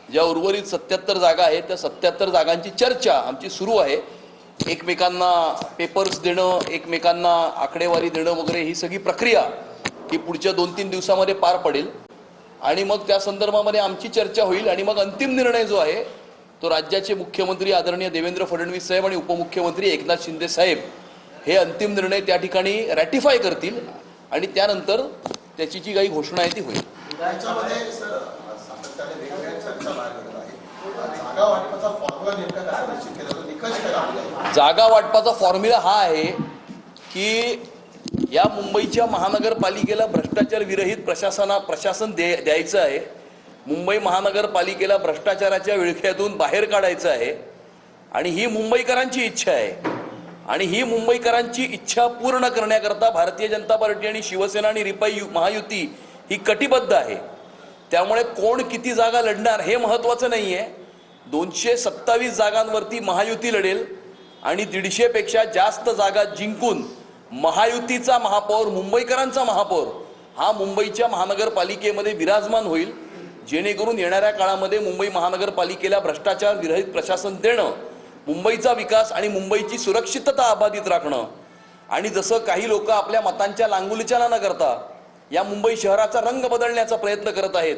ज्या उर्वरित 77 जागा आहेत त्या 77 जागांची चर्चा आमची सुरू आहे। एकमेकांना पेपर्स देणं, एकमेकांना आकडेवारी देणं वगैरे ही सगळी प्रक्रिया ही पुढच्या 2-3 दिवसांमध्ये पार पडेल आणि मग त्या संदर्भामध्ये आमची चर्चा होईल आणि मग अंतिम निर्णय जो आहे तो राज्याचे मुख्यमंत्री आदरणीय देवेंद्र फडणवीस साहेब आणि उपमुख्यमंत्री एकनाथ शिंदे साहेब हे अंतिम निर्णय त्या ठिकाणी रॅटिफाय करतील आणि त्यानंतर त्याची जी काही घोषणा आहे ती होईल। जागा वाटपाचा फॉर्म्युला हा आहे की या मुंबईच्या महानगरपालिकेला भ्रष्टाचार विरहित प्रशासन द्यायचं आहे। मुंबई महानगरपालिकेला भ्रष्टाचाराच्या विळख्यातून बाहेर काढायचं आहे आणि ही मुंबईकरांची इच्छा आहे आणि ही मुंबईकरांची इच्छा पूर्ण करण्याकरता भारतीय जनता पार्टी आणि शिवसेना आणि रिपाई महायुती ही कटिबद्ध आहे। त्यामुळे कोण किती जागा लढणार हे महत्त्वाचं नाही आहे। 227 जागांवरती महायुती लढेल आणि 150 पेक्षा जास्त जागा जिंकून महायुतीचा महापौर, मुंबईकरांचा महापौर हा मुंबईच्या महानगरपालिकेमध्ये विराजमान होईल, जेणेकरून येणाऱ्या काळामध्ये मुंबई महानगरपालिकेला भ्रष्टाचार विरहित प्रशासन देणं, मुंबईचा विकास आणि मुंबईची सुरक्षितता अबाधित राखणं आणि जसं काही लोक आपल्या मतांच्या लांगुलचाना न करता या मुंबई शहराचा रंग बदलण्याचा प्रयत्न करत आहेत,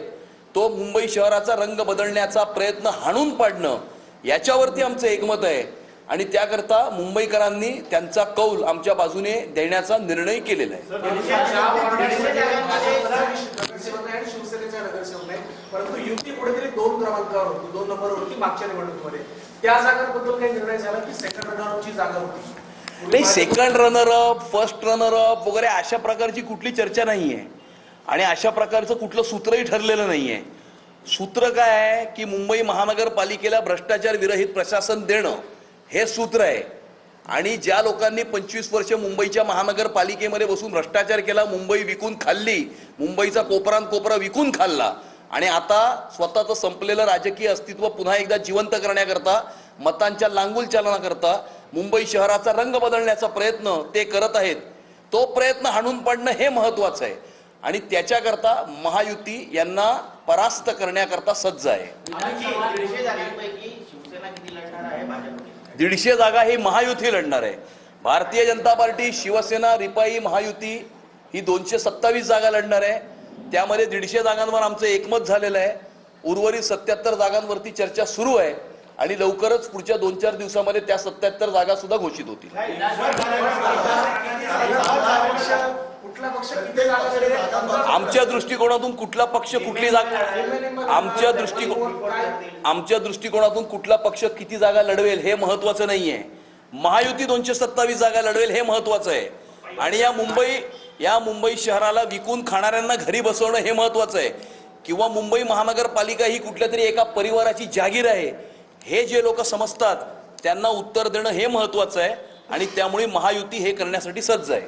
तो मुंबई शहराचा रंग बदलण्याचा प्रयत्न हाणून पाडणं याच्यावरती आमचं एकमत आहे आणि त्याकरता मुंबईकरांनी त्यांचा कौल आमच्या बाजूने देण्याचा निर्णय केलेला आहे। परंतु युती कुठेतरी 2 क्रमांकावर होती, 2 नंबरवरती मागच्या निवडणुकीमध्ये त्या जागांबद्दल काही निर्णय झाला की सेकंड रनरअपची जागा होती? नाही, सेकंड रनरअप, फर्स्ट रनरअप वगैरे अशा प्रकारची कुठली चर्चा नाही आहे आणि अशा प्रकारचं कुठलं सूत्रही ठरलेलं नाही आहे। सूत्र काय आहे की मुंबई महानगरपालिकेला भ्रष्टाचार विरहित प्रशासन देणं हे सूत्र आहे आणि ज्या लोकांनी 25 वर्ष मुंबईच्या महानगरपालिकेमध्ये बसून भ्रष्टाचार केला, मुंबई विकून खाल्ली, मुंबईचा कोपरा विकून खाल्ला आणि आता स्वतःचं संपलेलं राजकीय अस्तित्व पुन्हा एकदा जिवंत करण्याकरता, मतांच्या लांगुलचालनाकरता मुंबई शहराचा रंग बदलण्याचा प्रयत्न ते करत आहेत, तो प्रयत्न हाणून पाडणं हे महत्त्वाचं आहे आणि त्याच्याकरता महायुती यांना परास्त करण्याकरता सज्ज आहे। 150 जागा ही महायुती लढणार आहे। भारतीय जनता पार्टी, शिवसेना, रिपाई महायुती ही 227 जागा लढणार आहे। त्यामध्ये 150 जागांवर आमचं एकमत झालेलं आहे। उर्वरित 77 जागांवरती चर्चा सुरू आहे आणि लवकरच पुढच्या 2-4 दिवसांमध्ये त्या 77 जागा सुद्धा घोषित होतील। आमच्या दृष्टिकोनातून कुठला पक्ष कुठली जागा, आमच्या दृष्टिकोनातून कुठला पक्ष किती जागा लढवेल हे महत्त्वाचं नाही आहे। महायुती 227 जागा लढवेल हे महत्त्वाचं आहे आणि या मुंबई शहराला विकून खाणाऱ्यांना घरी बसवणं हे महत्त्वाचं आहे किंवा मुंबई महानगरपालिका ही कुठल्या तरी एका परिवाराची जागीर आहे हे जे लोक समजतात त्यांना उत्तर देणं हे महत्त्वाचं आहे आणि त्यामुळे महायुती हे करण्यासाठी सज्ज आहे।